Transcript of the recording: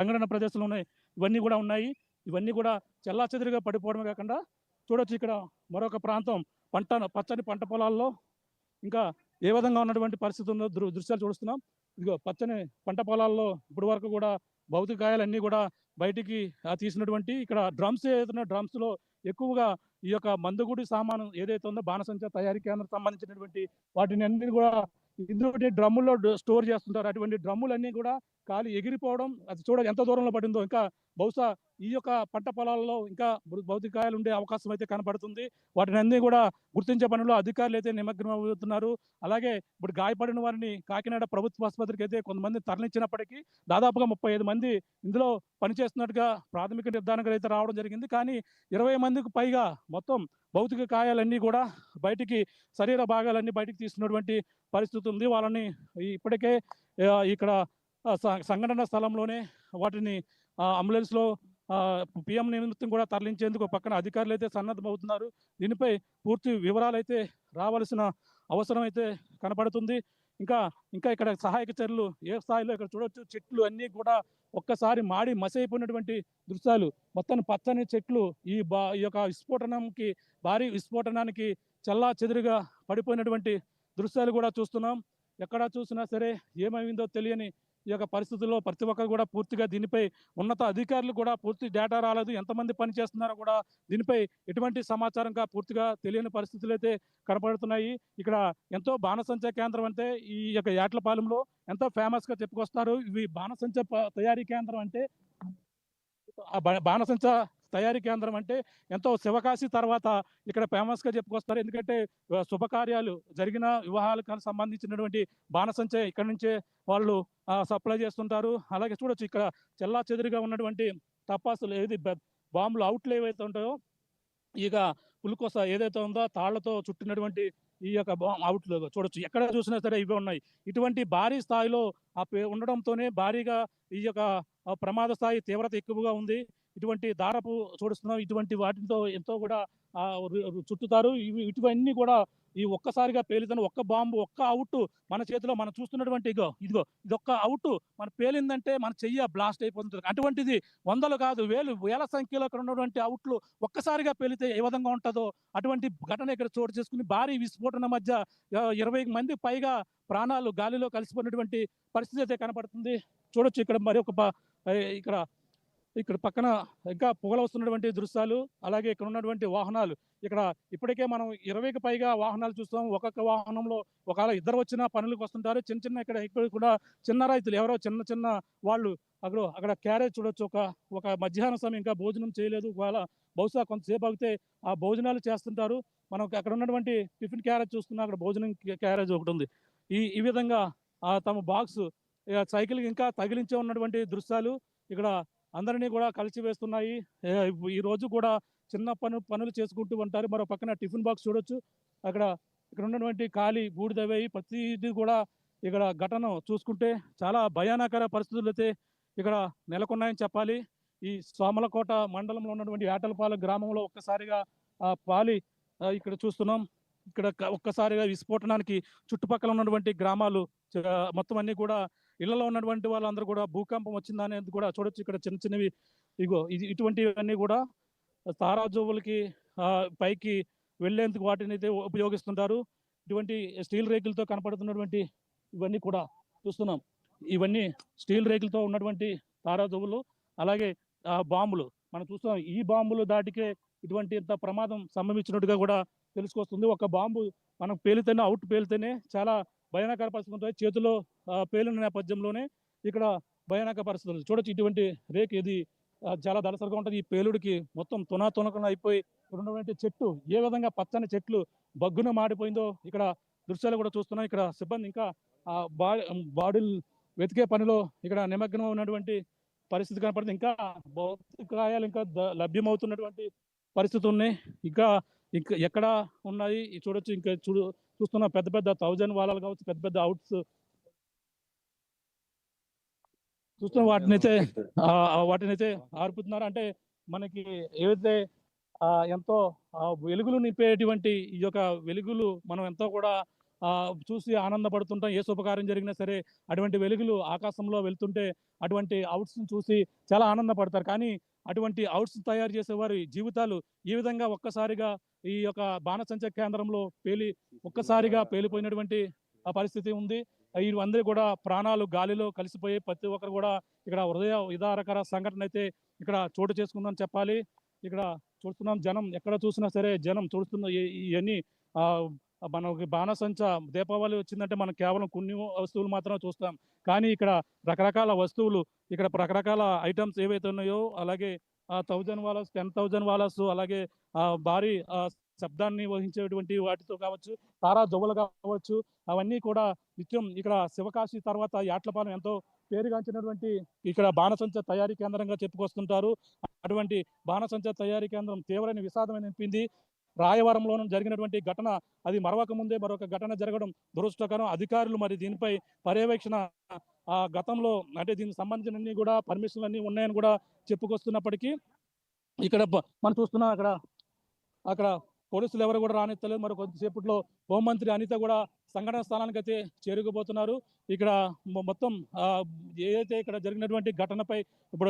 సంఘటన ప్రదేశంలో ఉన్నాయి. ఇవన్నీ కూడా ఉన్నాయి. ఇవన్నీ కూడా చెల్లాచెదురుగా పడిపోవడమే కాకుండా చూడొచ్చు ఇక్కడ మరొక ప్రాంతం పచ్చని పంట పొలాల్లో ఇంకా ఏ విధంగా ఉన్నటువంటి పరిస్థితి ఉందో దృశ్యాలు చూస్తున్నాం. ఇదిగో పచ్చని పంట పొలాల్లో ఇప్పటి వరకు కూడా భౌతిక గాయాలన్నీ కూడా బయటికి తీసినటువంటి ఇక్కడ డ్రమ్స్ ఏదైనా డ్రమ్స్ లో ఎక్కువగా ఈ యొక్క మందుగుడి సామాను ఏదైతే ఉందో బాణసంచ తయారీ కేంద్రం సంబంధించినటువంటి వాటిని అన్ని కూడా ఇందులో డ్రమ్ముల్లో స్టోర్ చేస్తుంటారు. అటువంటి డ్రమ్ములన్నీ కూడా కాలి ఎగిరిపోవడం అది ఎంత దూరంలో పడిందో ఇంకా బహుశా ఈ యొక్క పంట పొలాల్లో ఇంకా భౌతిక గాయాలు ఉండే అవకాశం అయితే కనపడుతుంది. వాటిని అన్ని కూడా గుర్తించే పనిలో అధికారులు అయితే నిమగ్నం అవుతున్నారు. అలాగే ఇప్పుడు గాయపడిన వారిని కాకినాడ ప్రభుత్వ ఆసుపత్రికి అయితే కొంతమంది తరలించినప్పటికీ దాదాపుగా 35 మంది ఇందులో పనిచేస్తున్నట్టుగా ప్రాథమిక నిర్ధారణకు అయితే రావడం జరిగింది. కానీ 20 మందికి పైగా మొత్తం భౌతిక గాయాలన్నీ కూడా బయటికి శరీర భాగాలన్నీ బయటికి తీస్తున్నటువంటి పరిస్థితి ఉంది. వాళ్ళని ఇప్పటికే ఇక్కడ సంఘటన స్థలంలోనే వాటిని అంబులెన్స్లో పిఎం నిమిత్తం కూడా తరలించేందుకు పక్కన అధికారులు అయితే సన్నద్ధమవుతున్నారు. దీనిపై పూర్తి వివరాలు అయితే రావాల్సిన అవసరం అయితే కనపడుతుంది. ఇంకా ఇక్కడ సహాయక చర్యలు ఏ స్థాయిలో ఇక్కడ చూడొచ్చు. చెట్లు అన్నీ కూడా ఒక్కసారి మాడి మసైపోయినటువంటి దృశ్యాలు. మొత్తం పచ్చని చెట్లు ఈ యొక్క భారీ విస్ఫోటనానికి చల్లా చెదురుగా పడిపోయినటువంటి దృశ్యాలు కూడా చూస్తున్నాం. ఎక్కడ చూసినా సరే ఏమైందో తెలియని ఈ యొక్క పరిస్థితుల్లో ప్రతి ఒక్కరు కూడా పూర్తిగా దీనిపై ఉన్నత అధికారులు కూడా పూర్తి డేటా రాలేదు. ఎంతమంది పని చేస్తున్నారో కూడా దీనిపై ఎటువంటి సమాచారంగా పూర్తిగా తెలియని పరిస్థితులు అయితే కనపడుతున్నాయి. ఇక్కడ ఎంతో బాణసంచ కేంద్రం అంటే ఈ యొక్క యాట్లపాలెంలో ఎంతో ఫేమస్ గా చెప్పుకొస్తారు. ఇవి బాణసంచ తయారీ కేంద్రం అంటే బాణసంచ తయారీ కేంద్రం అంటే ఎంతో శివకాశి తర్వాత ఇక్కడ ఫేమస్ గా చెప్పుకొస్తారు. ఎందుకంటే శుభకార్యాలు జరిగిన వివాహాలకు సంబంధించినటువంటి బాణసంచ ఇక్కడ నుంచే వాళ్ళు సప్లై చేస్తుంటారు. అలాగే చూడొచ్చు ఇక్కడ చెల్లా చెదురుగా ఉన్నటువంటి టపాసులు బాంబులు అవుట్లు ఏవైతే ఉంటాయో ఇక పులికోస ఏదైతే ఉందో తాళ్లతో చుట్టినటువంటి ఈ యొక్క అవుట్లు చూడొచ్చు. ఎక్కడ చూసినా సరే ఇవే ఉన్నాయి. ఇటువంటి భారీ స్థాయిలో ఉండడంతోనే భారీగా ఈ యొక్క ప్రమాద స్థాయి తీవ్రత ఎక్కువగా ఉంది. ఇటువంటి దారపు చూడుస్తున్నాం. ఇటువంటి వాటితో ఎంతో కూడా చుట్టుతారు. ఇటువన్నీ కూడా ఈ ఒక్కసారిగా పేలితను ఒక్క బాంబు ఒక్క అవుట్ మన చేతిలో మనం చూస్తున్నటువంటి ఇదిగో ఇదొక్క అవుట్ మన పేలిందంటే మన చెయ్యి బ్లాస్ట్ అయిపోతుంది. అటువంటిది వందలు కాదు వేల సంఖ్యలో అక్కడ ఉన్నటువంటి అవుట్లు ఒక్కసారిగా పేలితే ఏ విధంగా ఉంటుందో అటువంటి ఘటన ఇక్కడ చోటు చేసుకుని భారీ విస్ఫోటన మధ్య 20 మంది పైగా ప్రాణాలు గాలిలో కలిసిపోయినటువంటి పరిస్థితి అయితే కనపడుతుంది. చూడొచ్చు ఇక్కడ మరి ఇక్కడ పక్కన ఇంకా పొగలు వస్తున్నటువంటి దృశ్యాలు. అలాగే ఇక్కడ ఉన్నటువంటి వాహనాలు ఇక్కడ ఇప్పటికే మనం 20కి పైగా వాహనాలు చూస్తాం. ఒక్కొక్క వాహనంలో ఒకవేళ ఇద్దరు వచ్చిన పనులకు వస్తుంటారు. ఇక్కడ కూడా చిన్న రైతులు ఎవరో చిన్న వాళ్ళు అక్కడ క్యారేజ్ చూడొచ్చు. ఒక మధ్యాహ్నం సమయం ఇంకా భోజనం చేయలేదు. ఒకవేళ బహుశా కొంతసేపు ఆగితే ఆ భోజనాలు చేస్తుంటారు. మనం అక్కడ ఉన్నటువంటి టిఫిన్ క్యారేజ్ చూస్తున్నా అక్కడ భోజనం క్యారేజ్ ఒకటి ఉంది. ఈ విధంగా తమ బాక్స్ సైకిల్ ఇంకా తగిలించే ఉన్నటువంటి దృశ్యాలు ఇక్కడ అందరినీ కూడా కలిసి వేస్తున్నాయి. ఈ రోజు కూడా చిన్న పనులు చేసుకుంటూ ఉంటారు. మరో పక్కన టిఫిన్ బాక్స్ చూడొచ్చు. ఇక్కడ ఉన్నటువంటి ఖాళీ బూడిదవేయి ప్రతిదీ కూడా ఇక్కడ ఘటన చూసుకుంటే చాలా భయానకర పరిస్థితులు అయితే ఇక్కడ నెలకొన్నాయని చెప్పాలి. ఈ సోమలకోట మండలంలో ఉన్నటువంటి యాటలపాలెం గ్రామంలో ఒక్కసారిగా పాలి ఇక్కడ చూస్తున్నాం. ఇక్కడ ఒక్కసారిగా విస్ఫోటనానికి చుట్టుపక్కల ఉన్నటువంటి గ్రామాలు మొత్తం అన్ని కూడా ఇళ్లలో ఉన్నటువంటి వాళ్ళందరూ కూడా భూకంపం వచ్చిందా అనేది కూడా చూడొచ్చు. ఇక్కడ చిన్నవి ఇటువంటివన్నీ కూడా తారాజువులకి పైకి వెళ్లేందుకు వాటిని అయితే ఉపయోగిస్తుంటారు. ఇటువంటి స్టీల్ రేకులతో కనపడుతున్నటువంటి ఇవన్నీ కూడా చూస్తున్నాం. ఇవన్నీ స్టీల్ రేకులతో ఉన్నటువంటి తారాజువులు. అలాగే బాంబులు మనం చూస్తున్నాం. ఈ బాంబులు దాటికే ఇటువంటి ఇంత ప్రమాదం సంభవించినట్టుగా కూడా తెలుసుకొస్తుంది. ఒక బాంబు మనం అవుట్ పేలితేనే చాలా భయానకర పరిస్థితి ఉంటుంది. చేతిలో పేలిన నేపథ్యంలోనే ఇక్కడ భయానక పరిస్థితులు చూడొచ్చు. ఇటువంటి రేక్ ఇది చాలా దళసరిగా ఉంటుంది. ఈ పేలుడికి మొత్తం తునకన అయిపోయి ఉన్నటువంటి చెట్టు ఏ విధంగా పచ్చని చెట్లు బగ్గున మాడిపోయిందో ఇక్కడ దృశ్యాలు కూడా చూస్తున్నాం. ఇక్కడ సిబ్బంది ఇంకా బాడీలు వెతికే పనిలో ఇక్కడ నిమగ్నం ఉన్నటువంటి పరిస్థితి కనపడుతుంది. ఇంకా భౌతిక గాయాలు ఇంకా లభ్యమవుతున్నటువంటి పరిస్థితి ఉన్నాయి. ఇంకా ఎక్కడ ఉన్నాయి చూడొచ్చు. ఇంకా చూస్తున్న పెద్ద 1000 వాలాలు కావచ్చు, పెద్ద అవుట్స్ చూస్తున్న వాటినైతే ఆర్పుతున్నారు. అంటే మనకి ఏవైతే ఎంతో వెలుగులు నింపేటువంటి ఈ యొక్క వెలుగులు మనం ఎంతో కూడా చూసి ఆనందపడుతుంటాం. ఏ శుభకార్యం జరిగినా సరే అటువంటి వెలుగులు ఆకాశంలో వెళ్తుంటే అటువంటి ఔట్స్‌ని చూసి చాలా ఆనందపడతారు. కానీ అటువంటి ఔట్స్ తయారు చేసేవారి జీవితాలు ఈ విధంగా ఒక్కసారిగా ఈ యొక్క బాణసంచ కేంద్రంలో ఒక్కసారిగా పేలిపోయినటువంటి పరిస్థితి ఉంది. వీళ్ళందరూ కూడా ప్రాణాలు గాలిలో కలిసిపోయి ప్రతి ఒక్కరు కూడా ఇక్కడ హృదయ విదారకర సంఘటన అయితే ఇక్కడ చోటు చేసుకుందని చెప్పాలి. ఇక్కడ చూస్తున్నాం జనం ఎక్కడ చూసినా సరే జనం చూస్తున్న ఇయన్నీ ఆహ్, మనకి బాణసంచ దీపావళి వచ్చిందంటే మనం కేవలం కొన్ని వస్తువులు మాత్రమే చూస్తాం. కానీ ఇక్కడ రకరకాల వస్తువులు, ఇక్కడ రకరకాల ఐటెమ్స్ ఏవైతే ఉన్నాయో అలాగే 1000 వాలాస్, 10,000 వాలాస్ అలాగే భారీ శబ్దాన్ని వహించేటువంటి వాటితో కావచ్చు, తారా జువ్వలు కావచ్చు, అవన్నీ కూడా నిత్యం ఇక్కడ శివకాశి తర్వాత యాట్లపాలెం ఎంతో పేరుగాంచినటువంటి ఇక్కడ బాణసంచ తయారీ కేంద్రంగా చెప్పుకొస్తుంటారు. అటువంటి బాణసంచ తయారీ కేంద్రం తీవ్రమైన విషాదం నింపింది. రాయవరంలోను జరిగినటువంటి ఘటన అది మరవక ముందే మరొక ఘటన జరగడం దురదృష్టకరం. అధికారులు మరి దీనిపై పర్యవేక్షణ గతంలో అంటే దీనికి సంబంధించినన్ని కూడా పర్మిషన్‌లన్నీ ఉన్నాయని కూడా చెప్పుకొస్తున్నప్పటికీ ఇక్కడ మనం చూస్తున్నాం అక్కడ అక్కడ పోలీసులు ఎవరు కూడా రానిత్తలేదు. మరి కొద్దిసేపట్లో హోంమంత్రి అనిత కూడా సంఘటన స్థలానికైతే చేరుకోబోతున్నారు. ఇక్కడ మొత్తం ఏదైతే ఇక్కడ జరిగినటువంటి ఘటనపై ఇప్పుడు